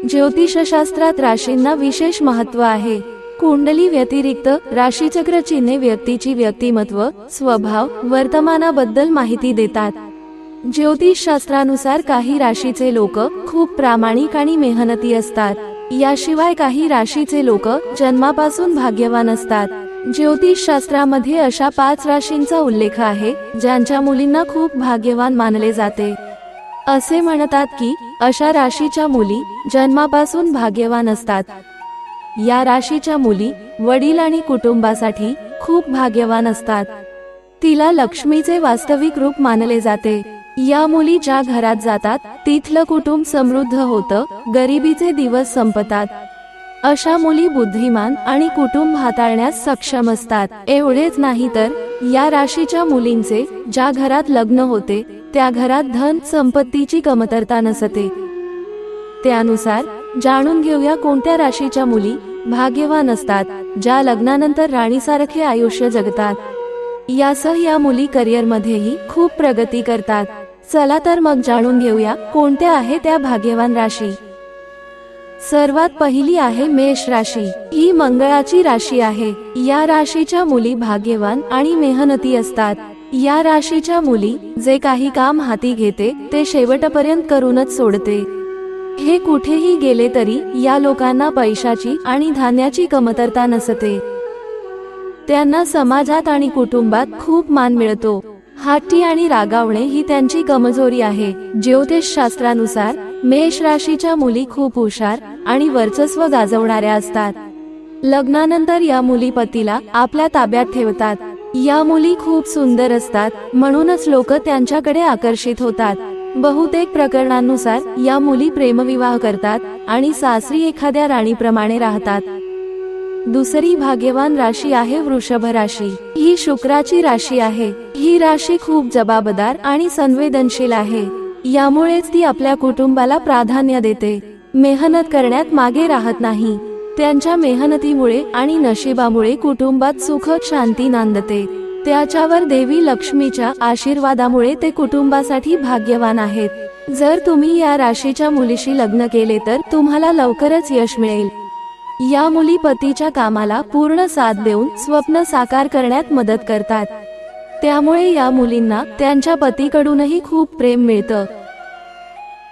ज्योतिषशास्त्रात राशींना विशेष महत्त्व आहे। कुंडली व्यतिरिक्त राशीचक्र चिन्हे व्यक्तीची व्यक्तिमत्व, स्वभाव, वर्तमानाबद्दल माहिती देतात। ज्योतिषशास्त्रानुसार काही राशीचे लोक खूप प्रामाणिक आणि मेहनती असतात। याशिवाय काही राशीचे लोक जन्मापासून भाग्यवान असतात। ज्योतिषशास्त्रामध्ये अशा 5 राशींचा उल्लेख आहे ज्यांच्या मुलींना खूप भाग्यवान मानले जाते। असे म्हणतात की अशा राशीच्या मुली जन्मापासून भाग्यवान असतात। या राशीच्या मुली वडील आणि कुटुंबासाठी खूप भाग्यवान असतात। तिला लक्ष्मीचे वास्तविक रूप मानले जाते। या मुली ज्या घरात जातात तिथलं कुटुंब समृद्ध होतं, गरिबीचे दिवस संपतात। अशा मुली बुद्धिमान आणि कुटुंब हाताळण्यास सक्षम असतात। एवढेच नाही तर या राशीच्या मुलींचे ज्या घरात लग्न होते त्या घरात धन संपत्तीची कमतरता नसते। त्यानुसार जाणून घेऊया कोणत्या राशीच्या मुली भाग्यवान असतात, ज्या लग्नानंतर राणीसारखे आयुष्य जगतात। यासह या मुली करिअरमध्येही खूप प्रगती करतात। चला तर मग जाणून घेऊया कोणत्या आहे त्या भाग्यवान राशी। सर्वात पहिली आहे मेष राशी। ही मंगळाची राशी आहे। या राशीच्या मुली भाग्यवान आणि मेहनती असतात। या राशीच्या मुली जे काही काम हाती घेते ते शेवटपर्यंत करूनच सोडते। हे कुठेही गेले तरी या लोकांना पैशाची आणि धान्याची कमतरता नसते। त्यांना समाजात आणि कुटुंबात खूप मान मिळतो। हट्टी आणि रागावणे ही त्यांची कमजोरी आहे। ज्योतिषशास्त्रानुसार मेष राशीच्या मुली खूप हुशार आणि वर्चस्व गाजवणाऱ्या असतात। लग्नानंतर या मुली पतीला आपल्या ताब्यात ठेवतात। या मुली खूप सुंदर असतात, म्हणूनच लोक त्यांच्याकडे आकर्षित होतात। बहुतेक प्रकरणांनुसार या मुली प्रेमविवाह करतात आणि सासरी एखाद्या राणीप्रमाणे राहतात। दुसरी भाग्यवान राशी आहे वृषभ राशी। ही शुक्राची राशी आहे। ही राशी खूप जबाबदार आणि संवेदनशील आहे। यामुळेच ती आपल्या कुटुंबाला प्राधान्य देते, मेहनत करण्यात मागे राहत नाही। त्यांच्या मेहनतीमुळे आणि नशिबामुळे कुटुंबात सुख शांती नांदते। त्याच्यावर देवी लक्ष्मीच्या आशीर्वादामुळे ते कुटुंबासाठी भाग्यवान आहेत। जर तुम्ही या राशीच्या मुलीशी लग्न केले तर तुम्हाला लवकरच यश मिळेल। या मुली पतीच्या कामाला पूर्ण साथ देऊन स्वप्न साकार करण्यात मदत करतात। त्यामुळे या मुलींना त्यांच्या पतीकडूनही खूप प्रेम मिळतं।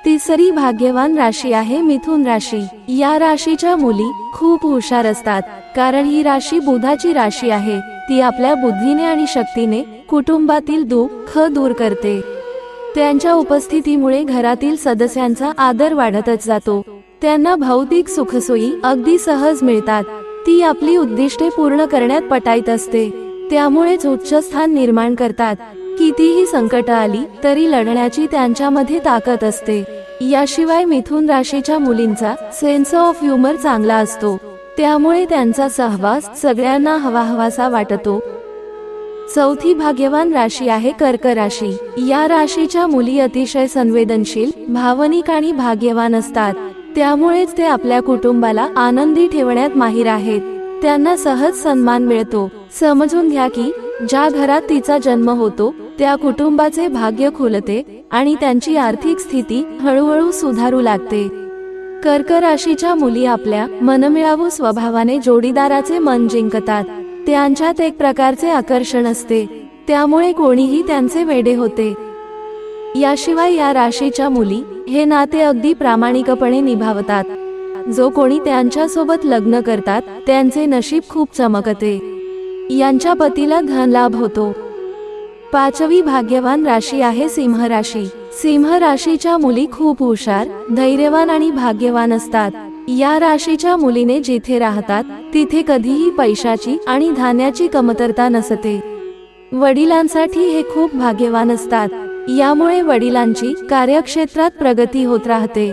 तिसरी भाग्यवान राशी आहे मिथुन राशी। या राशीच्या मुली खूप हुशार असतात, कारण ही राशी बुधाची राशी आहे। ती आपल्या बुद्धीने आणि शक्तीने कुटुंबातील दुःख दूर करते। त्यांच्या उपस्थितीमुळे घरातील सदस्यांचा आदर वाढतच जातो। त्यांना भौतिक सुखसोयी अगदी सहज मिळतात। ती आपली उद्दिष्टे पूर्ण करण्यात पटाईत असते, त्यामुळेच उच्च स्थान निर्माण करतात। कितीही संकट आली तरी लढण्याची त्यांच्यामध्ये ताकद असते। याशिवाय मिथुन राशीच्या मुलींचा सेन्स ऑफ ह्युमर चांगला असतो, त्यामुळे त्यांचा सहवास सगळ्यांना हवाहवासा वाटतो। चौथी भाग्यवान राशी आहे कर्क राशी। या राशीच्या मुली अतिशय संवेदनशील, भावनिक आणि भाग्यवान असतात। त्यामुळेच ते आपल्या कुटुंबाला आनंदी ठेवण्यात माहिर आहेत। त्यांना सहज सन्मान मिळतो। समजून घ्या की ज्या घरात तिचा जन्म होतो त्या कुटुंबाचे भाग्य खुलते आणि त्यांची आर्थिक स्थिती हळूहळू सुधारू लागते। कर्क राशीच्या मुली आपल्या मनमिळावू स्वभावाने जोडीदाराचे मन जिंकतात। त्यांच्यात एक प्रकारचे आकर्षण असते, त्यामुळे कोणीही त्यांचे वेडे होते। याशिवाय या राशीच्या मुली हे नाते अगदी प्रामाणिकपणे निभावतात। जो कोणी त्यांच्यासोबत लग्न करतात त्यांचे नशीब खूप चमकते। यांच्या पतीला धनलाभ होतो। पाचवी भाग्यवान राशी आहे सिंह राशी। सिंह राशीच्या मुली खूप हुशार, धैर्यवान आणि भाग्यवान असतात। या राशीच्या मुलीने जिथे राहतात तिथे कधीही पैशाची आणि धान्याची कमतरता नसते। वडिलांसाठी हे खूप भाग्यवान असतात। यामुळे वडिलांची कार्यक्षेत्रात प्रगती होत राहते।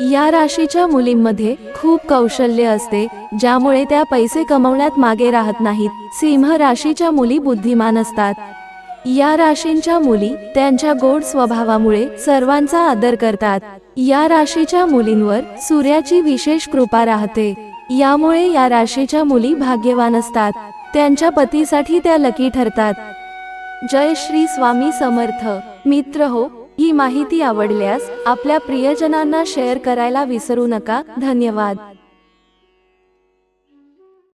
या राशीच्या मुलींमध्ये खूप कौशल्य असते, ज्यामुळे त्या पैसे कमवण्यात मागे राहत नाहीत। सिंह राशीच्या मुली बुद्धिमान असतात। या राशींच्या मुली त्यांच्या गोड स्वभावामुळे सर्वांचा आदर करतात। या राशीच्या मुलींवर सूर्याची विशेष कृपा राहते। यामुळे या राशीच्या मुली भाग्यवान असतात। त्यांच्या पतीसाठी त्या लकी ठरतात। जय श्री स्वामी समर्थ। मित्र हो, ही माहिती आवडल्यास आपल्या प्रियजनांना शेअर करायला विसरू नका. धन्यवाद.